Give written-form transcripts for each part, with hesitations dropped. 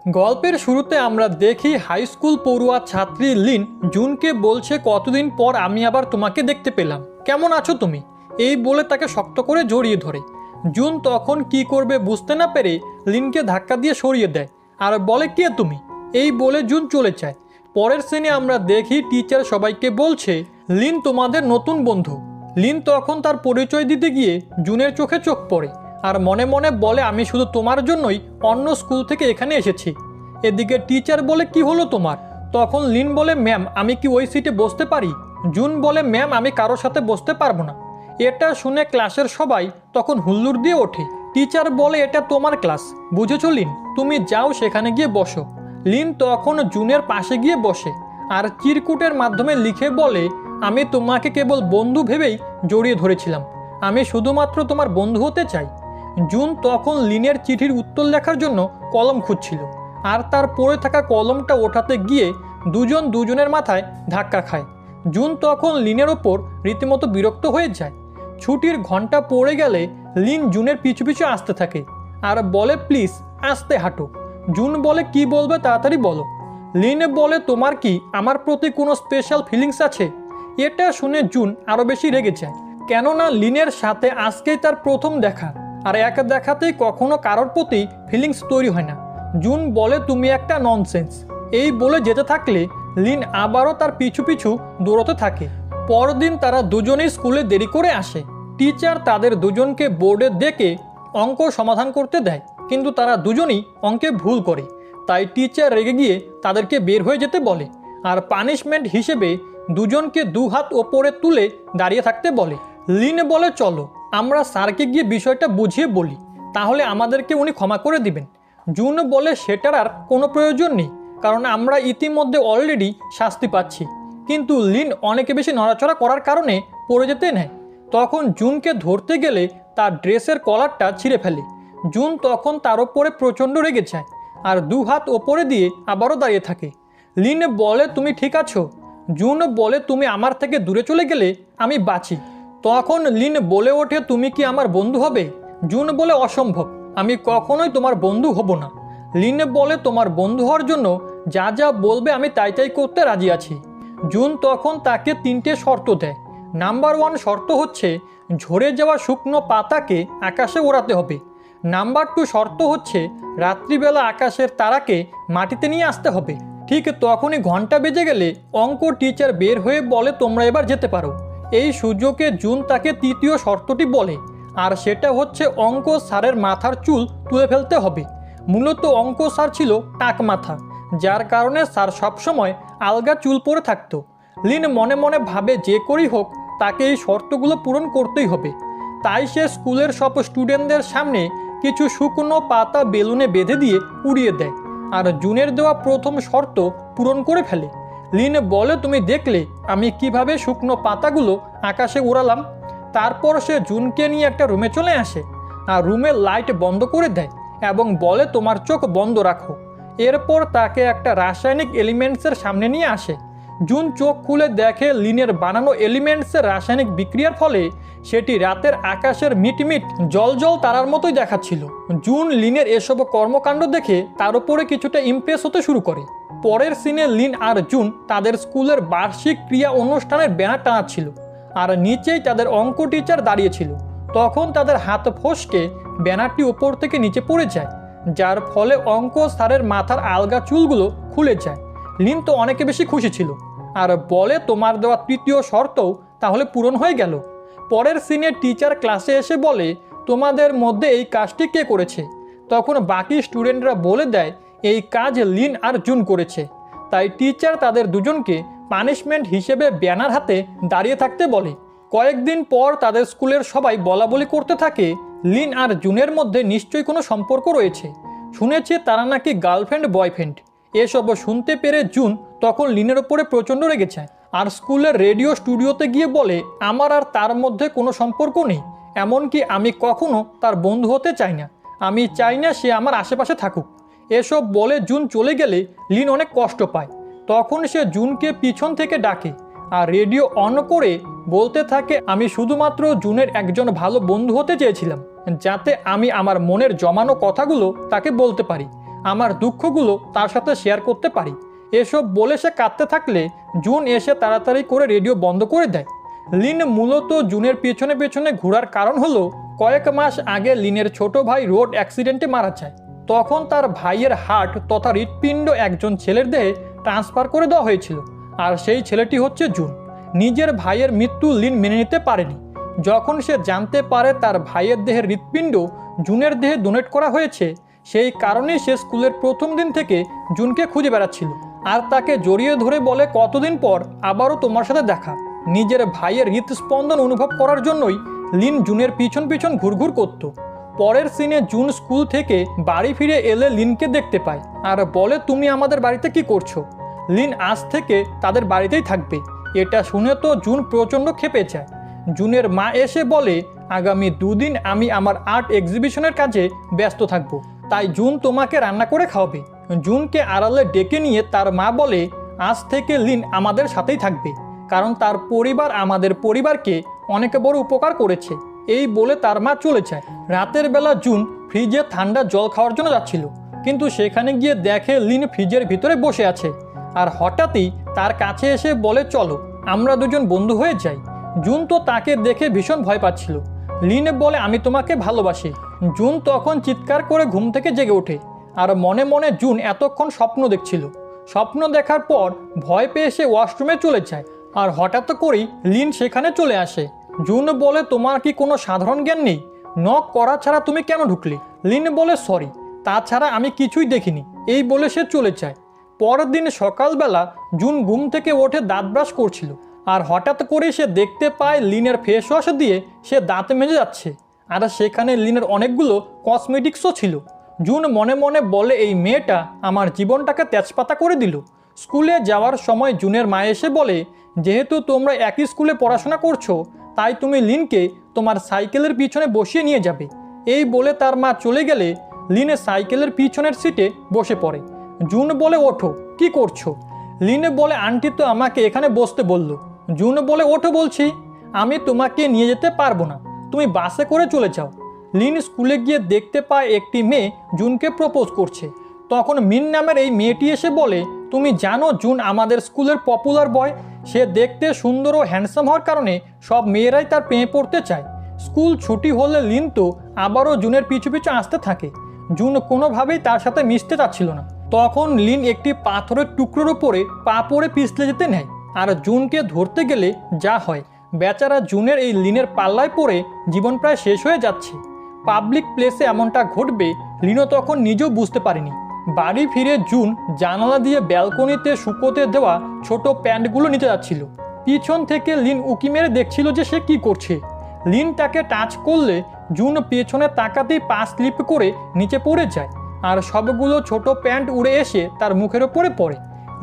গল্পের শুরুতে আমরা দেখি হাই স্কুল পড়ুয়া ছাত্রী লিন জুনকে বলছে কতদিন পর আমি আবার তোমাকে দেখতে পেলাম, কেমন আছো তুমি, এই বলে তাকে শক্ত করে জড়িয়ে ধরে। জুন তখন কি করবে বুঝতে না পেরে লিনকে ধাক্কা দিয়ে সরিয়ে দেয় আর বলে কে তুমি, এই বলে জুন চলে যায়। পরের সিনে আমরা দেখি টিচার সবাইকে বলছে লিন তোমাদের নতুন বন্ধু। লিন তখন তার পরিচয় দিতে গিয়ে জুনের চোখে চোখ পড়ে আর মনে মনে বলে আমি শুধু তোমার জন্যই অন্য স্কুল থেকে এখানে এসেছি। এদিকে টিচার বলে কি হলো তোমার? তখন লিন বলে ম্যাম আমি কি ওই সিটে বসতে পারি? জুন বলে ম্যাম আমি কারোর সাথে বসতে পারবো না। এটা শুনে ক্লাসের সবাই তখন হুল্লোড় দিয়ে ওঠে। টিচার বলে এটা তোমার ক্লাস, বুঝেছো লিন, তুমি যাও সেখানে গিয়ে বসো। লিন তখন জুনের পাশে গিয়ে বসে আর চিরকুটের মাধ্যমে লিখে বলে আমি তোমাকে কেবল বন্ধু ভেবেই জড়িয়ে ধরেছিলাম, আমি শুধুমাত্র তোমার বন্ধু হতে চাই। জুন তখন লিনের চিঠির উত্তর লেখার জন্য কলম খুঁজছিল আর তার পড়ে থাকা কলমটা ওঠাতে গিয়ে দুজন দুজনের মাথায় ধাক্কা খায়। জুন তখন লিনের ওপর রীতিমতো বিরক্ত হয়ে যায়। ছুটির ঘন্টা পড়ে গেলে লিন জুনের পিছু পিছু আসতে থাকে আর বলে প্লিজ আস্তে হাঁটো। জুন বলে কি বলবে তাড়াতাড়ি বলো। লিন বলে তোমার কি আমার প্রতি কোনো স্পেশাল ফিলিংস আছে? এটা শুনে জুন আরও বেশি রেগে যায়, কেননা লিনের সাথে আজকেই তার প্রথম দেখা আর এক দেখাতেই কখনো কারোর প্রতি ফিলিংস তৈরি হয় না। জুন বলে তুমি একটা ননসেন্স, এই বলে যেতে থাকলে লিন আবারও তার পিছু পিছু দৌড়তে থাকে। পরদিন তারা দুজনেই স্কুলে দেরি করে আসে। টিচার তাদের দুজনকে বোর্ডে ডেকে অঙ্ক সমাধান করতে দেয়, কিন্তু তারা দুজনেই অঙ্কে ভুল করে। তাই টিচার রেগে গিয়ে তাদেরকে বের হয়ে যেতে বলে আর পানিশমেন্ট হিসেবে দুজনকে দু হাত ওপরে তুলে দাঁড়িয়ে থাকতে বলে। লিন বলে চলো আমরা স্যারকে গিয়ে বিষয়টা বুঝিয়ে বলি, তাহলে আমাদেরকে উনি ক্ষমা করে দিবেন। জুন বলে সেটার আর কোনো প্রয়োজন নেই, কারণ আমরা ইতিমধ্যে অলরেডি শাস্তি পাচ্ছি। কিন্তু লিন অনেকে বেশি নড়াচড়া করার কারণে পড়ে যেতে নেয়। তখন জুনকে ধরতে গেলে তার ড্রেসের কলারটা ছিঁড়ে ফেলে। জুন তখন তার ওপরে প্রচণ্ড রেগে যায় আর দু হাত ওপরে দিয়ে আবারও দাঁড়িয়ে থাকে। লিন বলে তুমি ঠিক আছো? জুন বলে তুমি আমার থেকে দূরে চলে গেলে আমি বাঁচি। তখন লিন বলে ওঠে তুমি কি আমার বন্ধু হবে? জুন বলে অসম্ভব, আমি কখনোই তোমার বন্ধু হব না। লিন বলে তোমার বন্ধু হওয়ার জন্য যা যা বলবে আমি তাই তাই করতে রাজি আছি। জুন তখন তাকে 3টে শর্ত দেয়। নাম্বার 1 শর্ত হচ্ছে ঝরে যাওয়া শুকনো পাতাকে আকাশে ওড়াতে হবে। নাম্বার 2 শর্ত হচ্ছে রাত্রিবেলা আকাশের তারাকে মাটিতে নিয়ে আসতে হবে। ঠিক তখনই ঘন্টা বেজে গেলে অঙ্ক টিচার বের হয়ে বলে তোমরা এবার যেতে পারো। এই সুযোগে জুন তাকে 3য় শর্তটি বলে, আর সেটা হচ্ছে অঙ্ক স্যারের মাথার চুল তুলে ফেলতে হবে। মূলত অঙ্ক স্যার ছিল টাক মাথা, যার কারণে স্যার সবসময় আলগা চুল পরে থাকতো। লিন মনে মনে ভাবে যে করেই হোক তাকে এই শর্তগুলো পূরণ করতেই হবে। তাই সে স্কুলের সব স্টুডেন্টদের সামনে কিছু শুকনো পাতা বেলুনে বেঁধে দিয়ে উড়িয়ে দেয় আর জুনের দেওয়া প্রথম শর্ত পূরণ করে ফেলে। লিন বলে তুমি দেখলে আমি কিভাবে শুকনো পাতাগুলো আকাশে উড়ালাম। তারপর সে জুনকে নিয়ে একটা রুমে চলে আসে আর রুমের লাইট বন্ধ করে দেয় এবং বলে তোমার চোখ বন্ধ রাখো। এরপর তাকে একটা রাসায়নিক এলিমেন্টসের সামনে নিয়ে আসে। জুন চোখ খুলে দেখে লিনের বানানো এলিমেন্টসের রাসায়নিক বিক্রিয়ার ফলে সেটি রাতের আকাশের মিটমিট জল জল তারার মতোই দেখাচ্ছিল। জুন লিনের এসব কর্মকাণ্ড দেখে তার উপরে কিছুটা ইমপ্রেস হতে শুরু করে। পরের সিনে লিন আর জুন তাদের স্কুলের বার্ষিক ক্রিয়া অনুষ্ঠানের ব্যানার টানাচ্ছিল আর নিচেই তাদের অঙ্ক টিচার দাঁড়িয়েছিল। তখন তাদের হাত ফসকে ব্যানারটি উপর থেকে নিচে পড়ে যায়, যার ফলে অঙ্ক স্যারের মাথার আলগা চুলগুলো খুলে যায়। লিন তো অনেকে বেশি খুশি ছিল আর বলে তোমার দেওয়া 3য় শর্তও তাহলে পূরণ হয়ে গেল। পরের সিনে টিচার ক্লাসে এসে বলে তোমাদের মধ্যে এই কাজটি কে করেছে? তখন বাকি স্টুডেন্টরা বলে দেয় এই কাজ লিন আর জুন করেছে। তাই টিচার তাদের দুজনকে পানিশমেন্ট হিসেবে ব্যানার হাতে দাঁড়িয়ে থাকতে বলে। কয়েকদিন পর তাদের স্কুলের সবাই বলাবলি করতে থাকে লিন আর জুনের মধ্যে নিশ্চয়ই কোনো সম্পর্ক রয়েছে, শুনেছে তারা নাকি গার্লফ্রেন্ড বয়ফ্রেন্ড। এসব শুনতে পেরে জুন তখন লিনের ওপরে প্রচণ্ড রেগে যায় আর স্কুলের রেডিও স্টুডিওতে গিয়ে বলে আমার আর তার মধ্যে কোনো সম্পর্ক নেই, এমনকি আমি কখনো তার বন্ধু হতে চাই না, আমি চাই না সে আমার আশেপাশে থাকুক। এসব বলে জুন চলে গেলে লিন অনেক কষ্ট পায়। তখন সে জুনকে পিছন থেকে ডাকে আর রেডিও অন করে বলতে থাকে আমি শুধুমাত্র জুনের একজন ভালো বন্ধু হতে চেয়েছিলাম, যাতে আমি আমার মনের জমানো কথাগুলো তাকে বলতে পারি। আমার দুঃখগুলো তার সাথে শেয়ার করতে পারি। এসব বলে সে কাঁদতে থাকলে জুন এসে তাড়াতাড়ি করে রেডিও বন্ধ করে দেয়। লিন মূলত জুনের পেছনে পেছনে ঘোরার কারণ হলো কয়েক মাস আগে লিনের ছোট ভাই রোড অ্যাক্সিডেন্টে মারা যায়। তখন তার ভাইয়ের হার্ট তথা হৃৎপিণ্ড একজন ছেলের দেহে ট্রান্সফার করে দেওয়া হয়েছিল, আর সেই ছেলেটি হচ্ছে জুন। নিজের ভাইয়ের মৃত্যু লিন মেনে নিতে পারেনি। যখন সে জানতে পারে তার ভাইয়ের দেহের হৃৎপিণ্ড জুনের দেহে ডোনেট করা হয়েছে, সেই কারণেই সে স্কুলের প্রথম দিন থেকে জুনকে খুঁজে বেড়াচ্ছিল আর তাকে জড়িয়ে ধরে বলে, কতদিন পর আবারও তোমার সাথে দেখা। নিজের ভাইয়ের হৃৎস্পন্দন অনুভব করার জন্যই লিন জুনের পিছন পিছন ঘুরঘুর করত। পরের সিনে জুন স্কুল থেকে বাড়ি ফিরে এলে লিনকে দেখতে পায় আর বলে, তুমি আমাদের বাড়িতে কি করছো? লিন আজ থেকে তাদের বাড়িতেই থাকবে। এটা শুনে তো জুন প্রচণ্ড ক্ষেপে যায়। জুনের মা এসে বলে, আগামী 2 দিন আমি আমার আর্ট এক্সিবিশনের কাজে ব্যস্ত থাকব, তাই জুন তোমাকে রান্না করে খাওয়াবে। জুনকে আড়ালে ডেকে নিয়ে তার মা বলে, আজ থেকে লিন আমাদের সাথেই থাকবে, কারণ তার পরিবার আমাদের পরিবারকে অনেক বড় উপকার করেছে। এই বলে তার মা চলে যায়। রাতের বেলা জুন ফ্রিজে ঠান্ডা জল খাওয়ার জন্য যাচ্ছিল, কিন্তু সেখানে গিয়ে দেখে লিন ফ্রিজের ভিতরে বসে আছে। আর হঠাৎই তার কাছে এসে বলে, চলো আমরা দুজন বন্ধু হয়ে যাই। জুন তো তাকে দেখে ভীষণ ভয় পাচ্ছিল। লিন বলে, আমি তোমাকে ভালোবাসি। জুন তখন চিৎকার করে ঘুম থেকে জেগে ওঠে আর মনে মনে জুন এতক্ষণ স্বপ্ন দেখছিল। স্বপ্ন দেখার পর ভয় পেয়ে সে ওয়াশরুমে চলে যায় আর হঠাৎ করেই লিন সেখানে চলে আসে। জুন বলে, তোমার কি কোনো সাধারণ জ্ঞান নেই? নক করা ছাড়া তুমি কেন ঢুকলে? লিন বলে, সরি, তাছাড়া আমি কিছুই দেখিনি। এই বলে সে চলে যায়। পরের দিন সকালবেলা জুন ঘুম থেকে উঠে দাঁত ব্রাশ করছিল আর হঠাৎ করে সে দেখতে পায় লিনের ফেস ওয়াশ দিয়ে সে দাঁত মেজে যাচ্ছে, আর সেখানে লিনের অনেকগুলো কসমেটিক্সও ছিল। জুন মনে মনে বলে, এই মেয়েটা আমার জীবনটাকে তেজপাতা করে দিল। স্কুলে যাওয়ার সময় জুনের মা এসে বলে, যেহেতু তোমরা একই স্কুলে পড়াশোনা করছো, তাই তুমি লিনকে তোমার সাইকেলের পিছনে বসিয়ে নিয়ে যাবে। এই বলে তার মা চলে গেলে লিনে সাইকেলের পিছনের সিটে বসে পড়ে। জুন বলে, ওঠো, কি করছো? লিনে বলে, আন্টি তো আমাকে এখানে বসতে বলল। জুন বলে, ওঠো বলছি। আমি তোমাকে নিয়ে যেতে পারবো না, তুমি বাসে করে চলে যাও। লিন স্কুলে গিয়ে দেখতে পায় একটি মেয়ে জুনকে প্রপোজ করছে। তখন মিন নামের এই মেয়েটি এসে বলে, তুমি জানো জুন আমাদের স্কুলের পপুলার বয়। সে দেখতে সুন্দর ও হ্যান্ডসাম হওয়ার কারণে সব মেয়েরাই তার প্রেমে পড়তে চায়। স্কুল ছুটি হলে লিন তো আবারও জুনের পিছু পিছু আসতে থাকে। জুন কোনোভাবেই তার সাথে মিশতে চাচ্ছিল না। তখন লিন একটি পাথরের টুকরোর ওপরে পা পড়ে পিছলে যেতে নেয়, আর জুনকে ধরতে গেলে যা হয়, বেচারা জুনের এই লিনের পাল্লায় পড়ে জীবন প্রায় শেষ হয়ে যাচ্ছে। পাবলিক প্লেসে এমনটা ঘটবে লিনও তখন নিজেও বুঝতে পারেনি। বাড়ি ফিরে জুন জানালা দিয়ে ব্যালকনিতে শুকোতে দেওয়া ছোট প্যান্টগুলো নিতে যাচ্ছিল। পিছন থেকে লিন উকি মেরে দেখছিল যে সে কি করছে। লিন তাকে টাচ করলে জুন পেছনে তাকাতেই পা স্লিপ করে নিচে পড়ে যায়, আর সবগুলো ছোট প্যান্ট উড়ে এসে তার মুখের ওপরে পড়ে।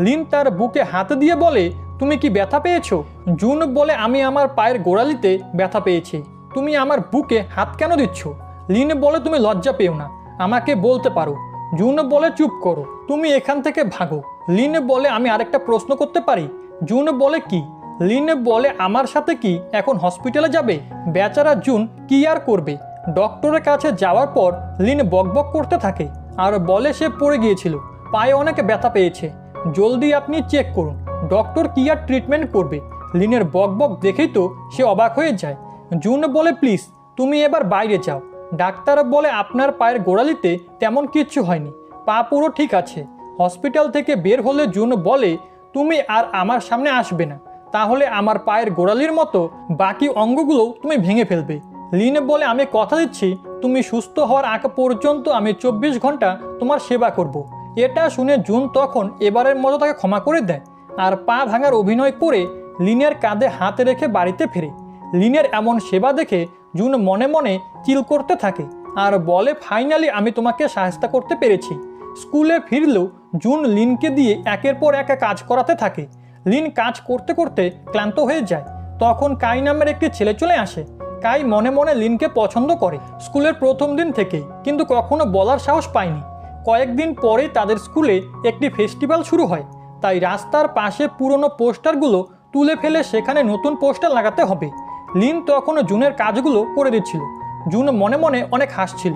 লিন তার বুকে হাত দিয়ে বলে, তুমি কি ব্যথা পেয়েছো? জুন বলে, আমি আমার পায়ের গোড়ালিতে ব্যথা পেয়েছি। তুমি আমার বুকে হাত কেন দিচ্ছ? লিন বলে, তুমি লজ্জা পেও না, আমাকে বলতে পারো। জুন বলে, চুপ করো, তুমি এখান থেকে ভাগো। লিন বলে, আমি আরেকটা প্রশ্ন করতে পারি? জুন বলে, কি? লিন বলে, আমার সাথে কি এখন হসপিটালে যাবে? বেচারা জুন কি আর করবে। ডক্টরের কাছে যাওয়ার পর লিন বকবক করতে থাকে আর বলে সে পড়ে গিয়েছিল, পায়ে অনেক ব্যথা পেয়েছে, জলদি আপনি চেক করুন, ডক্টর কি আর ট্রিটমেন্ট করবে। লিনের বকবক দেখেই তো সে অবাক হয়ে যায়। জুন বলে, প্লিজ তুমি এবার বাইরে যাও। ডাক্তার বলে, আপনার পায়ের গোড়ালিতে তেমন কিচ্ছু হয়নি, পা পুরো ঠিক আছে। হসপিটাল থেকে বের হলে জুন বলে, তুমি আর আমার সামনে আসবে না, তাহলে আমার পায়ের গোড়ালির মতো বাকি অঙ্গগুলো তুমি ভেঙে ফেলবে। লিন বলে, আমি কথা দিচ্ছি তুমি সুস্থ হওয়ার আগ পর্যন্ত আমি 24 ঘন্টা তোমার সেবা করব। এটা শুনে জুন তখন এবারের মতো তাকে ক্ষমা করে দেয় আর পা ভাঙার অভিনয় করে লিনের কাঁধে হাত রেখে বাড়িতে ফেরে। লিনের এমন সেবা দেখে জুন মনে মনে চিল করতে থাকে আর বলে, ফাইনালি আমি তোমাকে সাহায্য করতে পেরেছি। স্কুলে ফিরলেও জুন লিনকে দিয়ে একের পর এক কাজ করাতে থাকে। লিন কাজ করতে করতে ক্লান্ত হয়ে যায়। তখন কাই নামের একটি ছেলে চলে আসে। কাই মনে মনে লিনকে পছন্দ করে স্কুলের প্রথম দিন থেকেই, কিন্তু কখনো বলার সাহস পায়নি। কয়েকদিন পরেই তাদের স্কুলে একটি ফেস্টিভ্যাল শুরু হয়, তাই রাস্তার পাশে পুরনো পোস্টারগুলো তুলে ফেলে সেখানে নতুন পোস্টার লাগাতে হবে। লিন তখনও জুনের কাজগুলো করে দিচ্ছিল। জুন মনে মনে অনেক হাসছিল।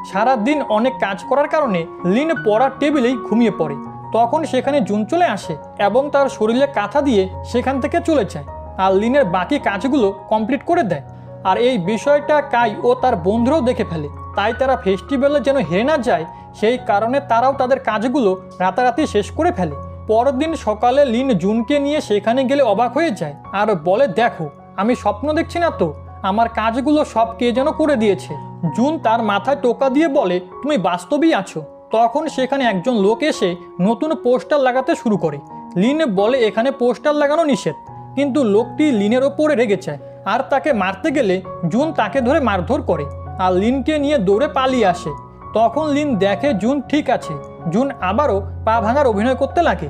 সারা দিন অনেক কাজ করার কারণে লিন পড়ার টেবিলেই ঘুমিয়ে পড়ে। তখন সেখানে জুন চলে আসে এবং তার শরীরে কাঁথা দিয়ে সেখান থেকে চলে যায় আর লিনের বাকি কাজগুলো কমপ্লিট করে দেয়। আর এই বিষয়টা কাই ও তার বন্ধুরাও দেখে ফেলে, তাই তারা ফেস্টিভ্যালে যেন হেরে না যায় সেই কারণে তারাও তাদের কাজগুলো রাতারাতি শেষ করে ফেলে। পরের দিন সকালে লিন জুনকে নিয়ে সেখানে গেলে অবাক হয়ে যায় আর বলে, দেখো আমি স্বপ্ন দেখছি না তো, আমার কাজগুলো সব কে যেন করে দিয়েছে। জুন তার মাথায় টোকা দিয়ে বলে, তুমি বাস্তবেই আছো। তখন সেখানে একজন লোক এসে নতুন পোস্টার লাগাতে শুরু করে। লিন বলে এখানে পোস্টার লাগানো নিষেধ, কিন্তু লোকটি লিনের ওপরে রেগে যায় আর তাকে মারতে গেলে জুন তাকে ধরে মারধর করে আর লিনকে নিয়ে দৌড়ে পালিয়ে আসে। তখন লিন দেখে জুন ঠিক আছে। জুন আবারও পা ভাঙার অভিনয় করতে লাগে।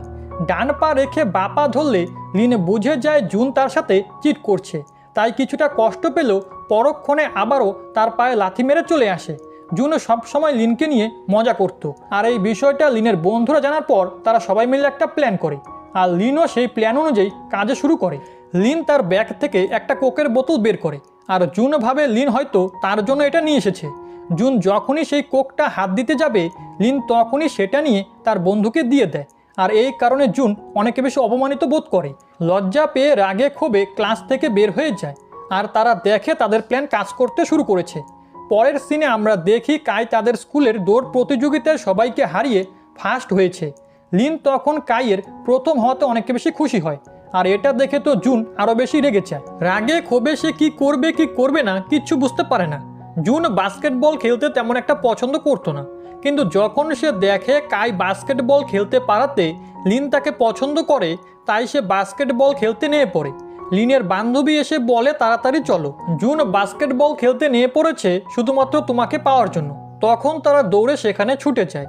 ডান পা রেখে বা পা ধরলে লিন বুঝে যায় জুন তার সাথে চিট করছে, তাই কিছুটা কষ্ট পেলেও পরক্ষণে আবারও তার পায়ে লাথি মেরে চলে আসে। জুন সবসময় লিনকে নিয়ে মজা করত আর এই বিষয়টা লিনের বন্ধুরা জানার পর তারা সবাই মিলে একটা প্ল্যান করে আর লিনও সেই প্ল্যান অনুযায়ী কাজে শুরু করে। লিন তার ব্যাগ থেকে একটা কোকের বোতল বের করে আর জুন ভাবে লিন হয়তো তার জন্য এটা নিয়ে এসেছে। জুন যখনই সেই কোকটা হাত দিতে যাবে লিন তখনই সেটা নিয়ে তার বন্ধুকে দিয়ে দেয় আর এই কারণে জুন অনেক বেশি অপমানিত বোধ করে। লজ্জা পেয়ে রাগে ক্ষোভে ক্লাস থেকে বের হয়ে যায় আর তারা দেখে তাদের প্ল্যান কাজ করতে শুরু করেছে। পরের সিনে আমরা দেখি কাই তাদের স্কুলের দৌড় প্রতিযোগিতায় সবাইকে হারিয়ে ফার্স্ট হয়েছে। লিন তখন কাইয়ের প্রথম হওয়াতে অনেক বেশি খুশি হয় আর এটা দেখে তো জুন আরও বেশি রেগে যায়। রাগে ক্ষোভে সে কি করবে না কিচ্ছু বুঝতে পারে না। জুন বাস্কেটবল খেলতে তেমন একটা পছন্দ করতো না, কিন্তু যখন সে দেখে কাই বাস্কেটবল খেলতে পারাতে লিন তাকে পছন্দ করে তাই সে বাস্কেটবল খেলতে নিয়ে পড়ে। লিনের বান্ধবী এসে বলে তাড়াতাড়ি চলো, জুন বাস্কেটবল খেলতে নিয়ে পড়েছে শুধুমাত্র তোমাকে পাওয়ার জন্য। তখন তারা দৌড়ে সেখানে ছুটে যায়।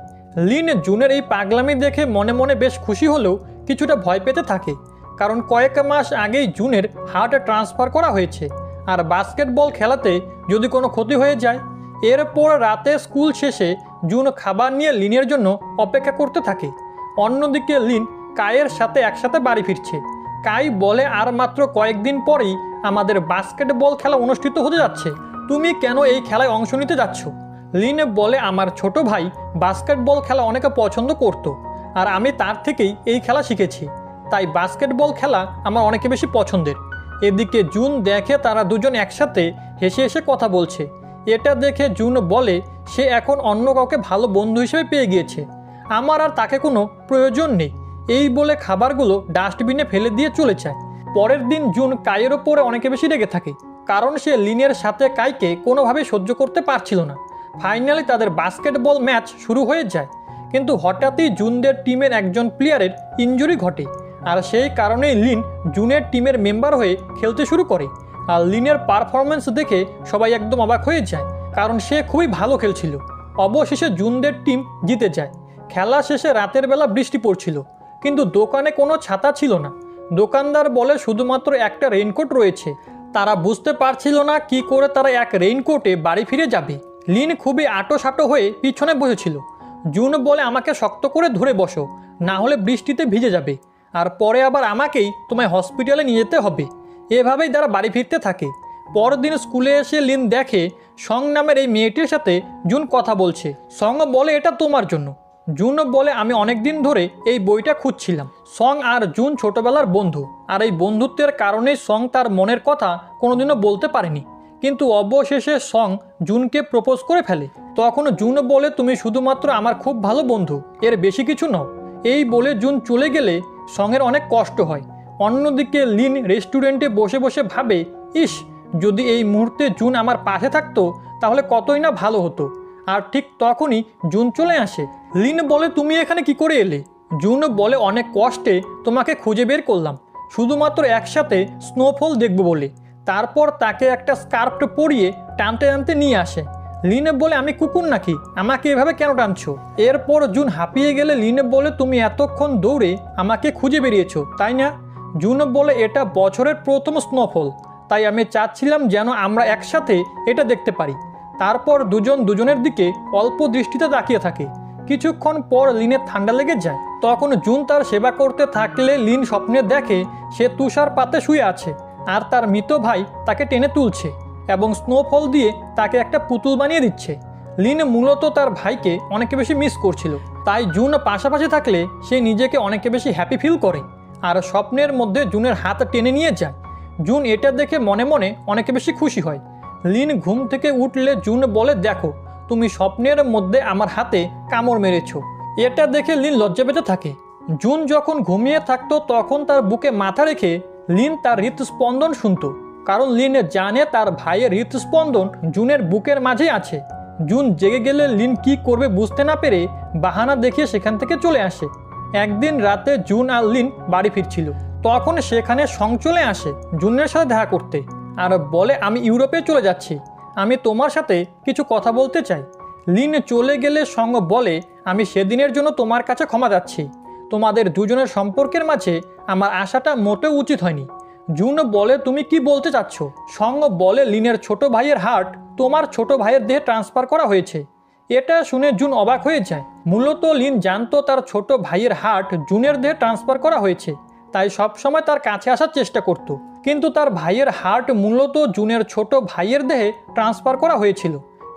লিন জুনের এই পাগলামি দেখে মনে মনে বেশ খুশি হলেও কিছুটা ভয় পেতে থাকে, কারণ কয়েক মাস আগেই জুনের হার্ট ট্রান্সফার করা হয়েছে আর বাস্কেটবল খেলাতে যদি কোনো ক্ষতি হয়ে যায়। এরপর রাতে স্কুল শেষে জুন খাবার নিয়ে লিনের জন্য অপেক্ষা করতে থাকে। অন্যদিকে লিন কাইয়ের সাথে একসাথে বাড়ি ফিরছে। কাই বলে আর মাত্র কয়েকদিন পরেই আমাদের বাস্কেটবল খেলা অনুষ্ঠিত হতে যাচ্ছে, তুমি কেন এই খেলায় অংশ নিতে যাচ্ছ? লিন বলে আমার ছোট ভাই বাস্কেটবল খেলা অনেকে পছন্দ করত আর আমি তার থেকেই এই খেলা শিখেছি, তাই বাস্কেটবল খেলা আমার অনেক বেশি পছন্দের। এদিকে জুন দেখে তারা দুজন একসাথে হেসে হেসে কথা বলছে। এটা দেখে জুন বলে সে এখন অন্য কাউকে ভালো বন্ধু হিসেবে পেয়ে গিয়েছে, আমার আর তাকে কোনো প্রয়োজন নেই। এই বলে খাবারগুলো ডাস্টবিনে ফেলে দিয়ে চলে যায়। পরের দিন জুন কাইয়ের ওপরে অনেক বেশি রেগে থাকে, কারণ সে লিনের সাথে কাইকে কোনোভাবেই সহ্য করতে পারছিল না। ফাইনালি তাদের বাস্কেটবল ম্যাচ শুরু হয়ে যায়, কিন্তু হঠাৎই জুনদের টিমের একজন প্লেয়ারের ইনজুরি ঘটে আর সেই কারণেই লিন জুনের টিমের মেম্বার হয়ে খেলতে শুরু করে। আর লিনের পারফরমেন্স দেখে সবাই একদম অবাক হয়ে যায়, কারণ সে খুবই ভালো খেলছিল। অবশেষে জুনদের টিম জিতে যায়। খেলা শেষে রাতের বেলা বৃষ্টি পড়ছিল, কিন্তু দোকানে কোনো ছাতা ছিল না। দোকানদার বলে শুধুমাত্র একটা রেইনকোট রয়েছে। তারা বুঝতে পারছিল না কি করে তারা এক রেইনকোটে বাড়ি ফিরে যাবে। লিন খুবই আঁটোসাঁটো হয়ে পিছনে বসেছিল। জুন বলে আমাকে শক্ত করে ধরে বসো, না হলে বৃষ্টিতে ভিজে যাবে, আর পরে আবার আমাকেই তোমায় হসপিটালে নিয়ে যেতে হবে। এভাবেই তারা বাড়ি ফিরতে থাকে। পরের দিন স্কুলে এসে লিন দেখে সং নামের এই মেয়েটির সাথে জুন কথা বলছে। সং বলে এটা তোমার জন্য। জুন বলে আমি অনেক দিন ধরে এই বইটা খুঁজছিলাম। সং আর জুন ছোটবেলার বন্ধু, আর এই বন্ধুত্বের কারণেই সং তার মনের কথা কোনোদিনও বলতে পারেনি, কিন্তু অবশেষে সং জুনকে প্রপোজ করে ফেলে। তখন জুন বলে তুমি শুধুমাত্র আমার খুব ভালো বন্ধু, এর বেশি কিছু নও। এই বলে জুন চলে গেলে সঙের অনেক কষ্ট হয়। অন্যদিকে লিন রেস্টুরেন্টে বসে বসে ভাবে, ইস যদি এই মুহূর্তে জুন আমার পাশে থাকতো তাহলে কতই না ভালো হতো। আর ঠিক তখনই জুন চলে আসে। লিন বলে তুমি এখানে কি করে এলে? জুন বলে অনেক কষ্টে তোমাকে খুঁজে বের করলাম, শুধুমাত্র একসাথে স্নোফল দেখব বলে। তারপর তাকে একটা স্কার্ফ পরিয়ে টানতে টানতে নিয়ে আসে। লিন বলে আমি কুকুর নাকি, আমাকে এভাবে কেন টানছো? এরপর জুন হাঁপিয়ে গেলে লিন বলে তুমি এতক্ষণ দৌড়ে আমাকে খুঁজে বেরিয়েছো তাই না? জুন বলে এটা বছরের প্রথম স্নোফল, তাই আমি চাচ্ছিলাম যেন আমরা একসাথে এটা দেখতে পারি। তারপর দুজন দুজনের দিকে অল্প দৃষ্টিতে তাকিয়ে থাকে। কিছুক্ষণ পর লিনের ঠান্ডা লেগে যায়। তখন জুন তার সেবা করতে থাকলে লিন স্বপ্নে দেখে সে তুষার পাতে শুয়ে আছে আর তার মৃত ভাই তাকে টেনে তুলছে এবং স্নোফল দিয়ে তাকে একটা পুতুল বানিয়ে দিচ্ছে। লিন মূলত তার ভাইকে অনেক বেশি মিস করছিল, তাই জুন পাশাপাশি থাকলে সে নিজেকে অনেক বেশি হ্যাপি ফিল করে আর স্বপ্নের মধ্যে জুনের হাত টেনে নিয়ে যায়। জুন এটা দেখে মনে মনে অনেক বেশি খুশি হয়। লিন ঘুম থেকে উঠলে জুন বলে, দেখো তুমি স্বপ্নের মধ্যে আমার হাতে কামড় মেরেছো। এটা দেখে লিন লজ্জা পেতে থাকে। জুন যখন ঘুমিয়ে থাকতো তখন তার বুকে মাথা রেখে লিন তার হৃদস্পন্দন শুনতো, কারণ লিন জানে তার ভাইয়ের হৃদস্পন্দন জুনের বুকের মাঝে আছে। জুন জেগে গেলে লিন কি করবে বুঝতে না পেরে বাহানা দেখিয়ে সেখান থেকে চলে আসে। একদিন রাতে জুন আর লিন বাড়ি ফিরছিল, তখন সেখানে সং চলে আসে জুনের সাথে দেখা করতে আর বলে, আমি ইউরোপে চলে যাচ্ছি, আমি তোমার সাথে কিছু কথা বলতে চাই। লিন চলে গেলে সং বলে, আমি সেদিনের জন্য তোমার কাছে ক্ষমা চাচ্ছি, তোমাদের দুজনের সম্পর্কের মাঝে আমার আশাটা মোটেও উচিত হয়নি। জুন বলে, তুমি কি বলতে চাচ্ছ? সং বলে, লিনের ছোট ভাইয়ের হার্ট তোমার ছোট ভাইয়ের দেহে ট্রান্সফার করা হয়েছে। এটা শুনে জুন অবাক হয়ে যায়। মূলত লিন জানতো তার ছোট ভাইয়ের হার্ট জুনের দেহে ট্রান্সফার করা হয়েছে, তাই সবসময় তার কাছে আসার চেষ্টা করত। কিন্তু তার ভাইয়ের হার্ট মূলত জুনের ছোট ভাইয়ের দেহে ট্রান্সফার করা হয়েছিল,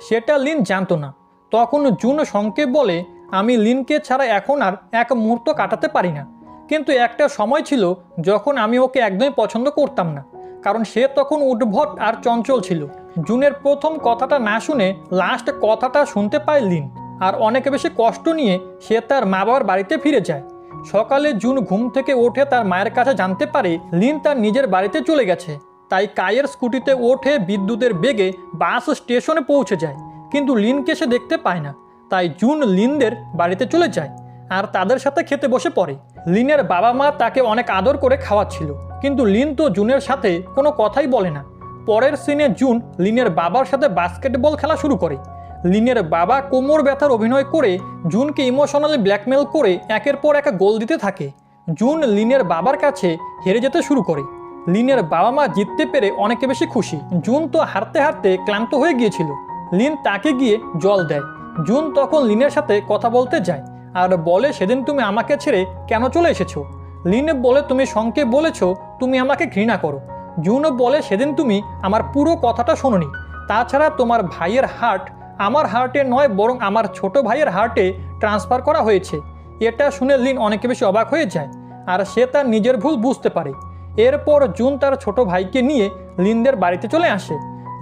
সেটা লিন জানতো না। তখন জুন সংকে বলে, আমি লিনকে ছাড়া এখন আর এক মুহূর্ত কাটাতে পারি না, কিন্তু একটা সময় ছিল যখন আমি ওকে একদমই পছন্দ করতাম না, কারণ সে তখন উদ্ভট আর চঞ্চল ছিল। জুনের প্রথম কথাটা না শুনে লাস্ট কথাটা শুনতে পায় লিন, আর অনেক বেশি কষ্ট নিয়ে সে তার মা বাবার বাড়িতে ফিরে যায়। সকালে জুন ঘুম থেকে উঠে তার মায়ের কাছে জানতে পারে লিন তার নিজের বাড়িতে চলে গেছে। তাই কায়ের স্কুটিতে ওঠে বিদ্যুতের বেগে বাস স্টেশনে পৌঁছে যায়, কিন্তু লিনকে সে দেখতে পায় না। তাই জুন লিনদের বাড়িতে চলে যায় আর তাদের সাথে খেতে বসে পড়ে। লিনের বাবা মা তাকে অনেক আদর করে খাওয়াচ্ছিল, কিন্তু লিন তো জুনের সাথে কোনো কথাই বলে না। পরের সিনে জুন লিনের বাবার সাথে বাস্কেটবল খেলা শুরু করে। লিনের বাবা কোমর ব্যথার অভিনয় করে জুনকে ইমোশনালি ব্ল্যাকমেল করে একের পর এক গোল দিতে থাকে। জুন লিনের বাবার কাছে হেরে যেতে শুরু করে। লিনের বাবা মা জিততে পেরে অনেক বেশি খুশি। জুন তো হারতে হারতে ক্লান্ত হয়ে গিয়েছিল। লিন তাকে গিয়ে জল দেয়। জুন তখন লিনের সাথে কথা বলতে যায় আর বলে, সেদিন তুমি আমাকে ছেড়ে কেন চলে এসেছো? লিন বলে, তুমি সংকে বলেছো তুমি আমাকে ঘৃণা করো। জুন বলে, সেদিন তুমি আমার পুরো কথাটা শোনোনি, তাছাড়া তোমার ভাইয়ের হার্ট আমার হার্টে নয় বরং আমার ছোট ভাইয়ের হার্টে ট্রান্সফার করা হয়েছে। এটা শুনে লিন অনেক বেশি অবাক হয়ে যায় আর সে তার নিজের ভুল বুঝতে পারে। এরপর জুন তার ছোট ভাইকে নিয়ে লিনদের বাড়িতে চলে আসে।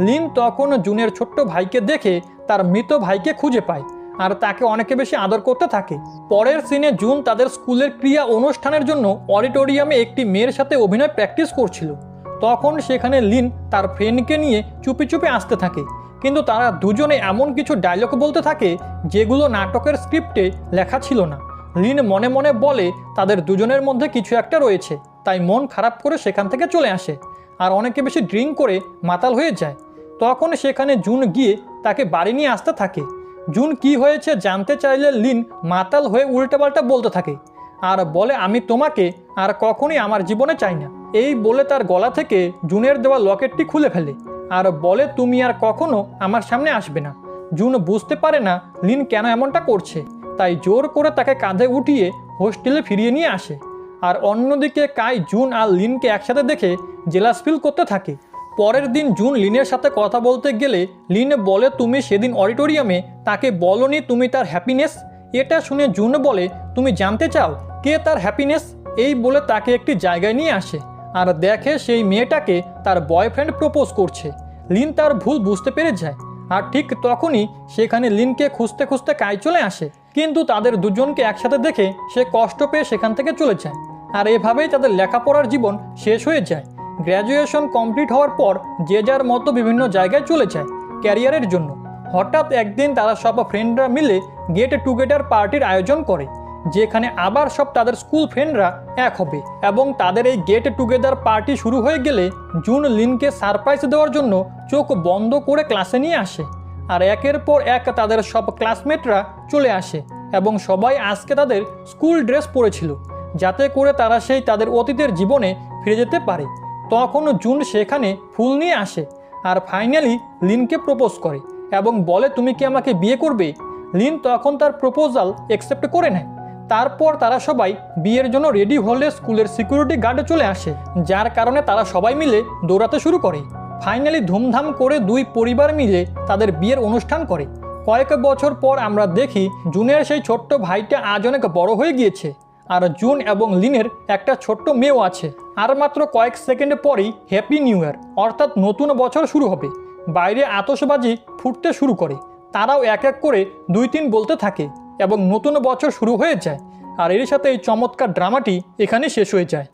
লিন তখন জুনের ছোট্ট ভাইকে দেখে তার মৃত ভাইকে খুঁজে পায় আর তাকে অনেক বেশি আদর করতে থাকে। পরের সিনে জুন তাদের স্কুলের ক্রিয়া অনুষ্ঠানের জন্য অডিটোরিয়ামে একটি মেয়ের সাথে অভিনয় প্র্যাকটিস করছিল। তখন সেখানে লিন তার ফ্রেন্ডকে নিয়ে চুপি চুপি আসতে থাকে, কিন্তু তারা দুজনে এমন কিছু ডায়লগ বলতে থাকে যেগুলো নাটকের স্ক্রিপ্টে লেখা ছিল না। লিন মনে মনে বলে তাদের দুজনের মধ্যে কিছু একটা রয়েছে, তাই মন খারাপ করে সেখান থেকে চলে আসে আর অনেকে বেশি ড্রিঙ্ক করে মাতাল হয়ে যায়। তখন সেখানে জুন গিয়ে তাকে বাড়ি নিয়ে আসতে থাকে। জুন কি হয়েছে জানতে চাইলে লিন মাতাল হয়ে উল্টাপাল্টা বলতে থাকে আর বলে, আমি তোমাকে আর কখনোই আমার জীবনে চাই না। এই বলে তার গলা থেকে জুনের দেওয়া লকেটটি খুলে ফেলে আর বলে, তুমি আর কখনো আমার সামনে আসবে না। জুন বুঝতে পারে না লিন কেন এমনটা করছে, তাই জোর করে তাকে কাঁধে উঠিয়ে হোস্টেলে ফিরিয়ে নিয়ে আসে। আর অন্যদিকে কাই জুন আর লিনকে একসাথে দেখে জেলাস ফিল করতে থাকে। পরের দিন জুন লিনের সাথে কথা বলতে গেলে লিন বলে, তুমি সেদিন অডিটোরিয়ামে তাকে বলনি তুমি তার হ্যাপিনেস। এটা শুনে জুন বলে, তুমি জানতে চাও কে তার হ্যাপিনেস? এই বলে তাকে একটি জায়গায় নিয়ে আসে আর দেখে সেই মেয়েটাকে তার বয়ফ্রেন্ড প্রপোজ করছে। লিন তার ভুল বুঝতে পেরে যায় আর ঠিক তখনই সেখানে লিনকে খুঁজতে খুঁজতে কাই চলে আসে, কিন্তু তাদের দুজনকে একসাথে দেখে সে কষ্ট পেয়ে সেখান থেকে চলে যায়। আর এভাবেই তাদের লেখাপড়ার জীবন শেষ হয়ে যায়। গ্র্যাজুয়েশন কমপ্লিট হওয়ার পর যে যার মতো বিভিন্ন জায়গায় চলে যায় ক্যারিয়ারের জন্য। হঠাৎ একদিন তারা সব ফ্রেন্ডরা মিলে গেট টুগেদার পার্টির আয়োজন করে, যেখানে আবার সব তাদের স্কুল ফ্রেন্ডরা এক হবে। এবং তাদের এই গেট টুগেদার পার্টি শুরু হয়ে গেলে জুন লিনকে সারপ্রাইজ দেওয়ার জন্য চোখ বন্ধ করে ক্লাসে নিয়ে আসে আর একের পর এক তাদের সব ক্লাসমেটরা চলে আসে এবং সবাই আজকে তাদের স্কুল ড্রেস পরেছিল, যাতে করে তারা সেই তাদের অতীতের জীবনে ফিরে যেতে পারে। তখন জুন সেখানে ফুল নিয়ে আসে আর ফাইনালি লিনকে প্রপোজ করে এবং বলে, তুমি কি আমাকে বিয়ে করবে? লিন তখন তার প্রপোজাল অ্যাকসেপ্ট করে নেয়। তারপর তারা সবাই বিয়ের জন্য রেডি হলে স্কুলের সিকিউরিটি গার্ডে চলে আসে, যার কারণে তারা সবাই মিলে দৌড়াতে শুরু করে। ফাইনালি ধুমধাম করে দুই পরিবার মিলে তাদের বিয়ের অনুষ্ঠান করে। কয়েক বছর পর আমরা দেখি জুনের সেই ছোট্ট ভাইটা আজ অনেক বড় হয়ে গিয়েছে, আর জুন এবং লিনের একটা ছোট্ট মেয়েও আছে। আর মাত্র কয়েক সেকেন্ড পরেই হ্যাপি নিউ ইয়ার অর্থাৎ নতুন বছর শুরু হবে। বাইরে আতশবাজি ফুটতে শুরু করে, তারাও এক এক করে 2-3 বলতে থাকে এবং নতুন বছর শুরু হয়ে যায়। আর এর সাথে এই চমৎকার ড্রামাটি এখানে শেষ হয়ে যায়।